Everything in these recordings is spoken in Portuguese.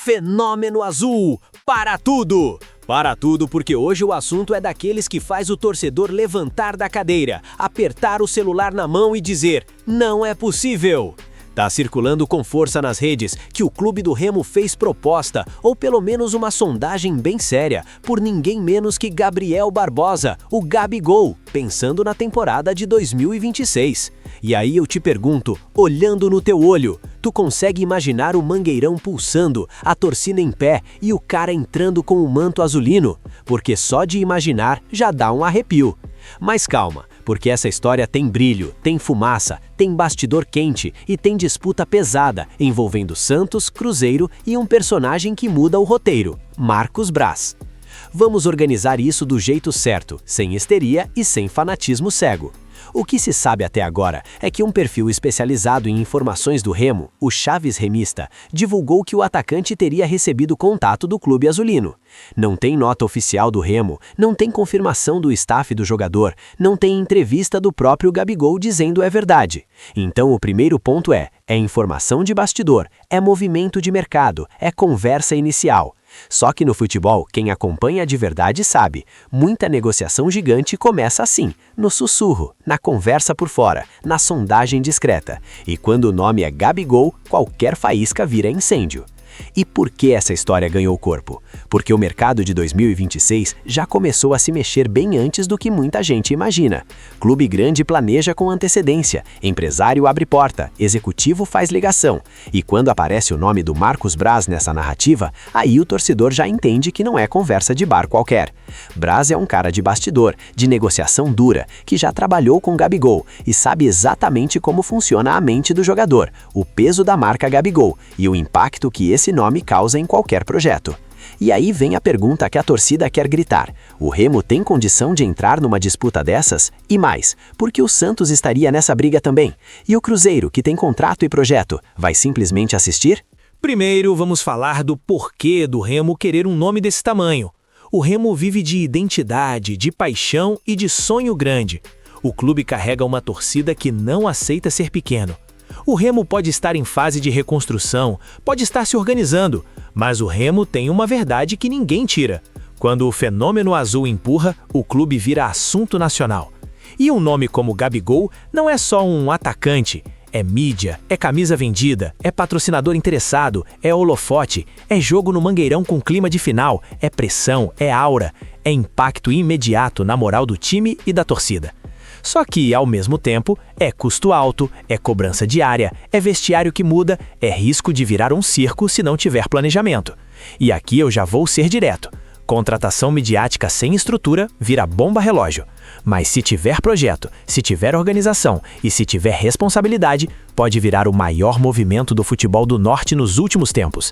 Fenômeno Azul, para tudo! Para tudo, porque hoje o assunto é daqueles que faz o torcedor levantar da cadeira, apertar o celular na mão e dizer: não é possível! Tá circulando com força nas redes que o clube do Remo fez proposta, ou pelo menos uma sondagem bem séria, por ninguém menos que Gabriel Barbosa, o Gabigol, pensando na temporada de 2026. E aí eu te pergunto, olhando no teu olho, tu consegue imaginar o Mangueirão pulsando, a torcida em pé e o cara entrando com o manto azulino? Porque só de imaginar já dá um arrepio. Mas calma, porque essa história tem brilho, tem fumaça, tem bastidor quente e tem disputa pesada envolvendo Santos, Cruzeiro e um personagem que muda o roteiro, Marcos Braz. Vamos organizar isso do jeito certo, sem histeria e sem fanatismo cego. O que se sabe até agora é que um perfil especializado em informações do Remo, o Chaves Remista, divulgou que o atacante teria recebido contato do clube azulino. Não tem nota oficial do Remo, não tem confirmação do staff do jogador, não tem entrevista do próprio Gabigol dizendo é verdade. Então o primeiro ponto é informação de bastidor, é movimento de mercado, é conversa inicial. Só que no futebol, quem acompanha de verdade sabe, muita negociação gigante começa assim, no sussurro, na conversa por fora, na sondagem discreta. E quando o nome é Gabigol, qualquer faísca vira incêndio. E por que essa história ganhou corpo? Porque o mercado de 2026 já começou a se mexer bem antes do que muita gente imagina. Clube grande planeja com antecedência, empresário abre porta, executivo faz ligação. E quando aparece o nome do Marcos Braz nessa narrativa, aí o torcedor já entende que não é conversa de bar qualquer. Braz é um cara de bastidor, de negociação dura, que já trabalhou com Gabigol e sabe exatamente como funciona a mente do jogador, o peso da marca Gabigol e o impacto que esse nome causa em qualquer projeto. E aí vem a pergunta que a torcida quer gritar: o Remo tem condição de entrar numa disputa dessas? E mais, porque o Santos estaria nessa briga também? E o Cruzeiro, que tem contrato e projeto, vai simplesmente assistir? Primeiro, vamos falar do porquê do Remo querer um nome desse tamanho. O Remo vive de identidade, de paixão e de sonho grande. O clube carrega uma torcida que não aceita ser pequeno. O Remo pode estar em fase de reconstrução, pode estar se organizando, mas o Remo tem uma verdade que ninguém tira. Quando o Fenômeno Azul empurra, o clube vira assunto nacional. E um nome como Gabigol não é só um atacante, é mídia, é camisa vendida, é patrocinador interessado, é holofote, é jogo no Mangueirão com clima de final, é pressão, é aura, é impacto imediato na moral do time e da torcida. Só que, ao mesmo tempo, é custo alto, é cobrança diária, é vestiário que muda, é risco de virar um circo se não tiver planejamento. E aqui eu já vou ser direto. Contratação midiática sem estrutura vira bomba relógio. Mas se tiver projeto, se tiver organização e se tiver responsabilidade, pode virar o maior movimento do futebol do Norte nos últimos tempos.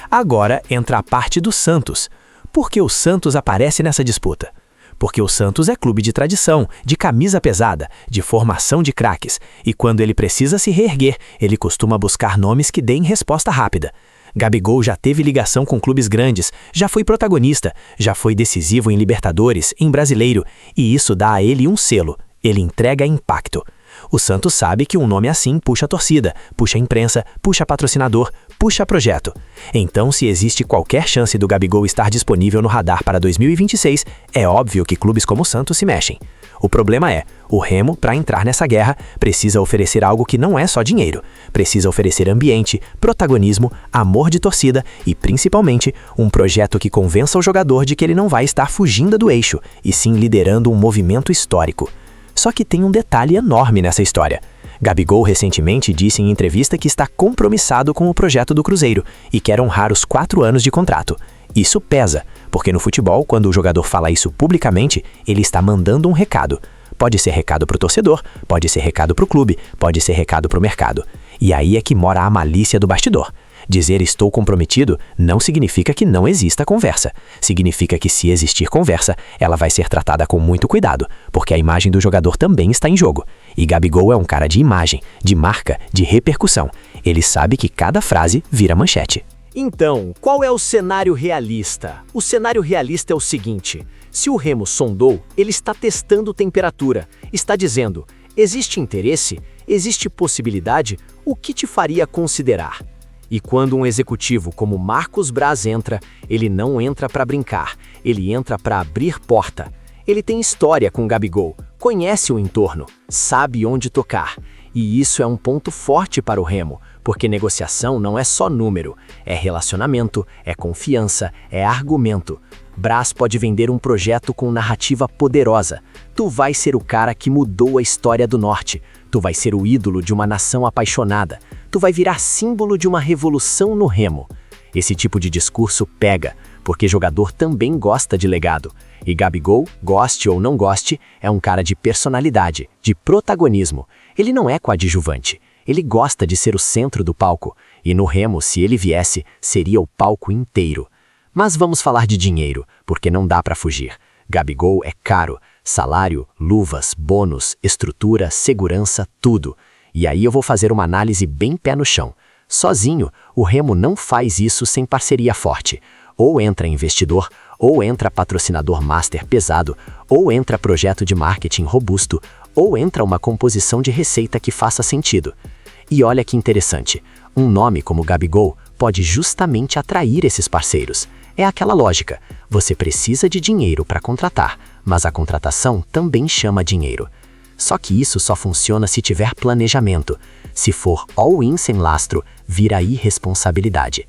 Agora entra a parte do Santos. Por que o Santos aparece nessa disputa? Porque o Santos é clube de tradição, de camisa pesada, de formação de craques, e quando ele precisa se reerguer, ele costuma buscar nomes que deem resposta rápida. Gabigol já teve ligação com clubes grandes, já foi protagonista, já foi decisivo em Libertadores, em Brasileiro, e isso dá a ele um selo, ele entrega impacto. O Santos sabe que um nome assim puxa a torcida, puxa a imprensa, puxa patrocinador, puxa projeto. Então, se existe qualquer chance do Gabigol estar disponível no radar para 2026, é óbvio que clubes como o Santos se mexem. O problema é, o Remo, para entrar nessa guerra, precisa oferecer algo que não é só dinheiro. Precisa oferecer ambiente, protagonismo, amor de torcida e, principalmente, um projeto que convença o jogador de que ele não vai estar fugindo do eixo, e sim liderando um movimento histórico. Só que tem um detalhe enorme nessa história. Gabigol recentemente disse em entrevista que está compromissado com o projeto do Cruzeiro e quer honrar os 4 anos de contrato. Isso pesa, porque no futebol, quando o jogador fala isso publicamente, ele está mandando um recado. Pode ser recado para o torcedor, pode ser recado para o clube, pode ser recado para o mercado. E aí é que mora a malícia do bastidor. Dizer estou comprometido não significa que não exista conversa. Significa que se existir conversa, ela vai ser tratada com muito cuidado, porque a imagem do jogador também está em jogo. E Gabigol é um cara de imagem, de marca, de repercussão. Ele sabe que cada frase vira manchete. Então, qual é o cenário realista? O cenário realista é o seguinte: se o Remo sondou, ele está testando temperatura, está dizendo, existe interesse, existe possibilidade, o que te faria considerar? E quando um executivo como Marcos Braz entra, ele não entra para brincar, ele entra para abrir porta. Ele tem história com Gabigol, conhece o entorno, sabe onde tocar. E isso é um ponto forte para o Remo, porque negociação não é só número, é relacionamento, é confiança, é argumento. Braz pode vender um projeto com narrativa poderosa. Tu vai ser o cara que mudou a história do Norte. Tu vai ser o ídolo de uma nação apaixonada. Tu vai virar símbolo de uma revolução no Remo. Esse tipo de discurso pega, porque jogador também gosta de legado. E Gabigol, goste ou não goste, é um cara de personalidade, de protagonismo. Ele não é coadjuvante. Ele gosta de ser o centro do palco. E no Remo, se ele viesse, seria o palco inteiro. Mas vamos falar de dinheiro, porque não dá para fugir. Gabigol é caro. Salário, luvas, bônus, estrutura, segurança, tudo. E aí eu vou fazer uma análise bem pé no chão. Sozinho, o Remo não faz isso sem parceria forte. Ou entra investidor, ou entra patrocinador master pesado, ou entra projeto de marketing robusto, ou entra uma composição de receita que faça sentido. E olha que interessante, um nome como Gabigol pode justamente atrair esses parceiros. É aquela lógica, você precisa de dinheiro para contratar, mas a contratação também chama dinheiro. Só que isso só funciona se tiver planejamento. Se for all-in sem lastro, vira irresponsabilidade.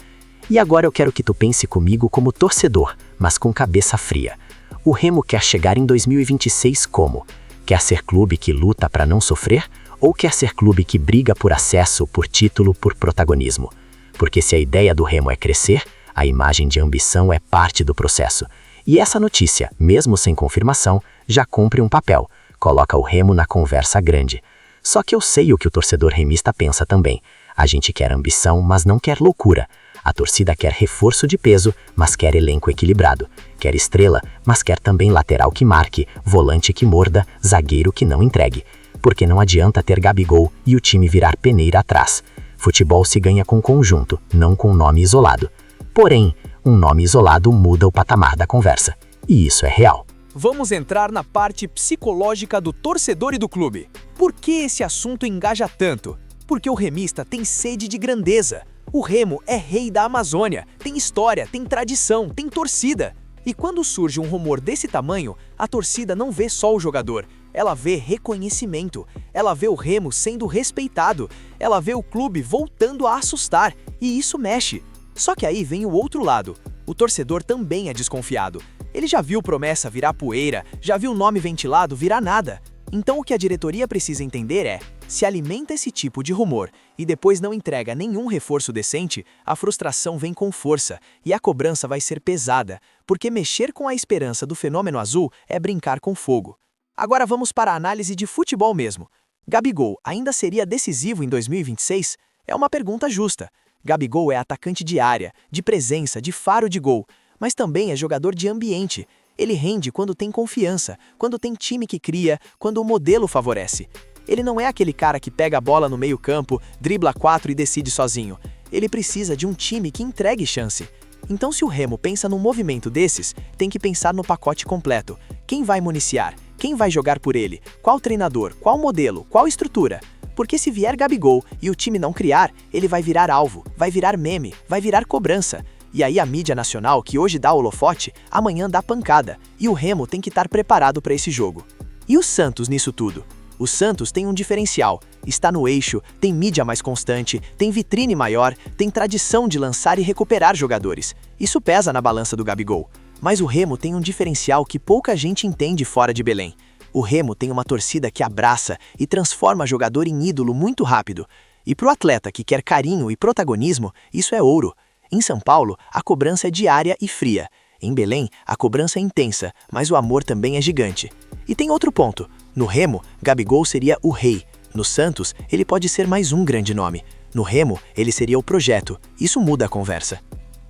E agora eu quero que tu pense comigo como torcedor, mas com cabeça fria. O Remo quer chegar em 2026 como? Quer ser clube que luta para não sofrer? Ou quer ser clube que briga por acesso, por título, por protagonismo? Porque se a ideia do Remo é crescer, a imagem de ambição é parte do processo. E essa notícia, mesmo sem confirmação, já cumpre um papel. Coloca o Remo na conversa grande. Só que eu sei o que o torcedor remista pensa também. A gente quer ambição, mas não quer loucura. A torcida quer reforço de peso, mas quer elenco equilibrado. Quer estrela, mas quer também lateral que marque, volante que morda, zagueiro que não entregue. Porque não adianta ter Gabigol e o time virar peneira atrás. Futebol se ganha com conjunto, não com nome isolado. Porém, um nome isolado muda o patamar da conversa. E isso é real. Vamos entrar na parte psicológica do torcedor e do clube. Por que esse assunto engaja tanto? Porque o remista tem sede de grandeza. O Remo é rei da Amazônia, tem história, tem tradição, tem torcida. E quando surge um rumor desse tamanho, a torcida não vê só o jogador, ela vê reconhecimento, ela vê o Remo sendo respeitado, ela vê o clube voltando a assustar, e isso mexe. Só que aí vem o outro lado, o torcedor também é desconfiado. Ele já viu promessa virar poeira, já viu o nome ventilado virar nada. Então o que a diretoria precisa entender é, se alimenta esse tipo de rumor e depois não entrega nenhum reforço decente, a frustração vem com força e a cobrança vai ser pesada, porque mexer com a esperança do fenômeno azul é brincar com fogo. Agora vamos para a análise de futebol mesmo. Gabigol ainda seria decisivo em 2026? É uma pergunta justa. Gabigol é atacante de área, de presença, de faro de gol, mas também é jogador de ambiente. Ele rende quando tem confiança, quando tem time que cria, quando o modelo favorece. Ele não é aquele cara que pega a bola no meio-campo, dribla 4 e decide sozinho. Ele precisa de um time que entregue chance. Então, se o Remo pensa num movimento desses, tem que pensar no pacote completo. Quem vai municiar? Quem vai jogar por ele? Qual treinador? Qual modelo? Qual estrutura? Porque se vier Gabigol e o time não criar, ele vai virar alvo, vai virar meme, vai virar cobrança. E aí a mídia nacional, que hoje dá holofote, amanhã dá pancada. E o Remo tem que estar preparado para esse jogo. E o Santos nisso tudo? O Santos tem um diferencial, está no eixo, tem mídia mais constante, tem vitrine maior, tem tradição de lançar e recuperar jogadores. Isso pesa na balança do Gabigol. Mas o Remo tem um diferencial que pouca gente entende fora de Belém. O Remo tem uma torcida que abraça e transforma jogador em ídolo muito rápido. E para o atleta que quer carinho e protagonismo, isso é ouro. Em São Paulo, a cobrança é diária e fria. Em Belém, a cobrança é intensa, mas o amor também é gigante. E tem outro ponto. No Remo, Gabigol seria o rei. No Santos, ele pode ser mais um grande nome. No Remo, ele seria o projeto. Isso muda a conversa.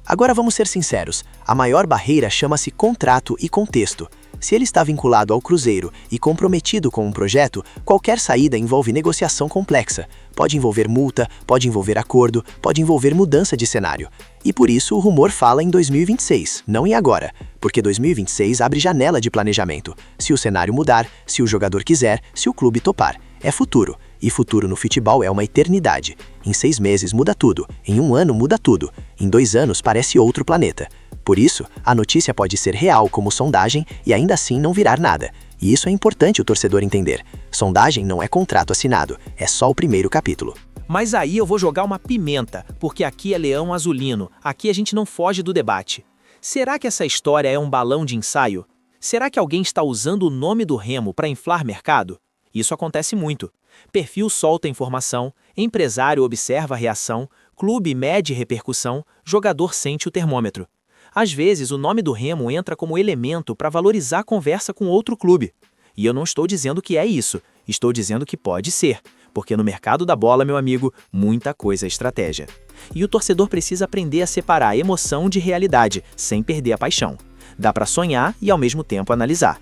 Agora vamos ser sinceros. A maior barreira chama-se contrato e contexto. Se ele está vinculado ao Cruzeiro e comprometido com um projeto, qualquer saída envolve negociação complexa. Pode envolver multa, pode envolver acordo, pode envolver mudança de cenário. E por isso o rumor fala em 2026, não em agora, porque 2026 abre janela de planejamento. Se o cenário mudar, se o jogador quiser, se o clube topar. É futuro. E futuro no futebol é uma eternidade. Em 6 meses muda tudo, em 1 ano muda tudo, em 2 anos parece outro planeta. Por isso, a notícia pode ser real como sondagem e ainda assim não virar nada. E isso é importante o torcedor entender. Sondagem não é contrato assinado, é só o primeiro capítulo. Mas aí eu vou jogar uma pimenta, porque aqui é Leão Azulino, aqui a gente não foge do debate. Será que essa história é um balão de ensaio? Será que alguém está usando o nome do Remo para inflar mercado? Isso acontece muito. Perfil solta informação, empresário observa a reação, clube mede repercussão, jogador sente o termômetro. Às vezes, o nome do Remo entra como elemento para valorizar a conversa com outro clube. E eu não estou dizendo que é isso, estou dizendo que pode ser, porque no mercado da bola, meu amigo, muita coisa é estratégia. E o torcedor precisa aprender a separar a emoção de realidade, sem perder a paixão. Dá para sonhar e ao mesmo tempo analisar.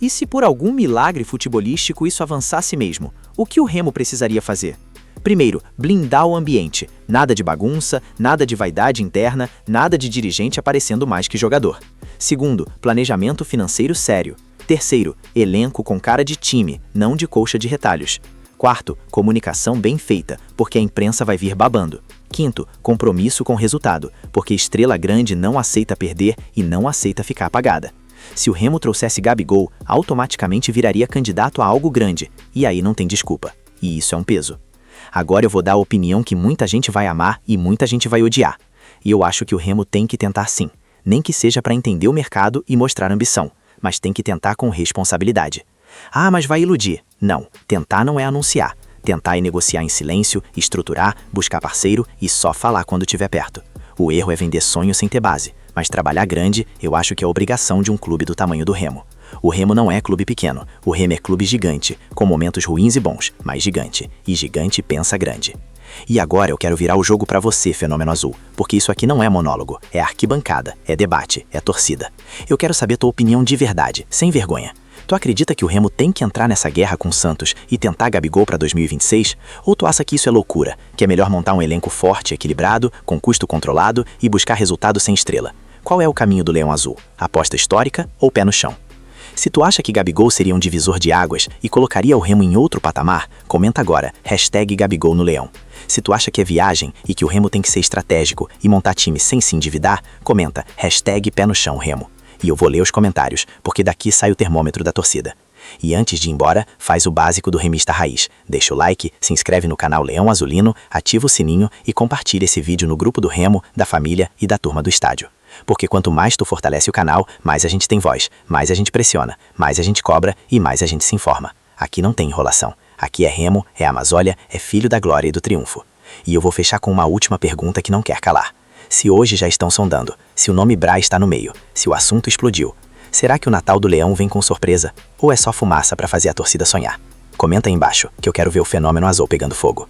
E se por algum milagre futebolístico isso avançasse mesmo, o que o Remo precisaria fazer? Primeiro, blindar o ambiente. Nada de bagunça, nada de vaidade interna, nada de dirigente aparecendo mais que jogador. Segundo, planejamento financeiro sério. Terceiro, elenco com cara de time, não de colcha de retalhos. Quarto, comunicação bem feita, porque a imprensa vai vir babando. Quinto, compromisso com resultado, porque estrela grande não aceita perder e não aceita ficar apagada. Se o Remo trouxesse Gabigol, automaticamente viraria candidato a algo grande, e aí não tem desculpa. E isso é um peso. Agora eu vou dar a opinião que muita gente vai amar e muita gente vai odiar. E eu acho que o Remo tem que tentar sim, nem que seja para entender o mercado e mostrar ambição, mas tem que tentar com responsabilidade. Ah, mas vai iludir. Não, tentar não é anunciar. Tentar é negociar em silêncio, estruturar, buscar parceiro e só falar quando estiver perto. O erro é vender sonho sem ter base, mas trabalhar grande eu acho que é obrigação de um clube do tamanho do Remo. O Remo não é clube pequeno, o Remo é clube gigante, com momentos ruins e bons, mas gigante. E gigante pensa grande. E agora eu quero virar o jogo pra você, Fenômeno Azul, porque isso aqui não é monólogo, é arquibancada, é debate, é torcida. Eu quero saber tua opinião de verdade, sem vergonha. Tu acredita que o Remo tem que entrar nessa guerra com o Santos e tentar Gabigol para 2026? Ou tu acha que isso é loucura, que é melhor montar um elenco forte, equilibrado, com custo controlado e buscar resultado sem estrela? Qual é o caminho do Leão Azul? Aposta histórica ou pé no chão? Se tu acha que Gabigol seria um divisor de águas e colocaria o Remo em outro patamar, comenta agora, #Gabigol no Leão. Se tu acha que é viagem e que o Remo tem que ser estratégico e montar time sem se endividar, comenta, #Pé no chão Remo. E eu vou ler os comentários, porque daqui sai o termômetro da torcida. E antes de ir embora, faz o básico do remista raiz. Deixa o like, se inscreve no canal Leão Azulino, ativa o sininho e compartilha esse vídeo no grupo do Remo, da família e da turma do estádio. Porque quanto mais tu fortalece o canal, mais a gente tem voz, mais a gente pressiona, mais a gente cobra e mais a gente se informa. Aqui não tem enrolação. Aqui é Remo, é Amazônia, é filho da glória e do triunfo. E eu vou fechar com uma última pergunta que não quer calar. Se hoje já estão sondando, se o nome Bra está no meio, se o assunto explodiu, será que o Natal do Leão vem com surpresa? Ou é só fumaça para fazer a torcida sonhar? Comenta aí embaixo, que eu quero ver o Fenômeno Azul pegando fogo.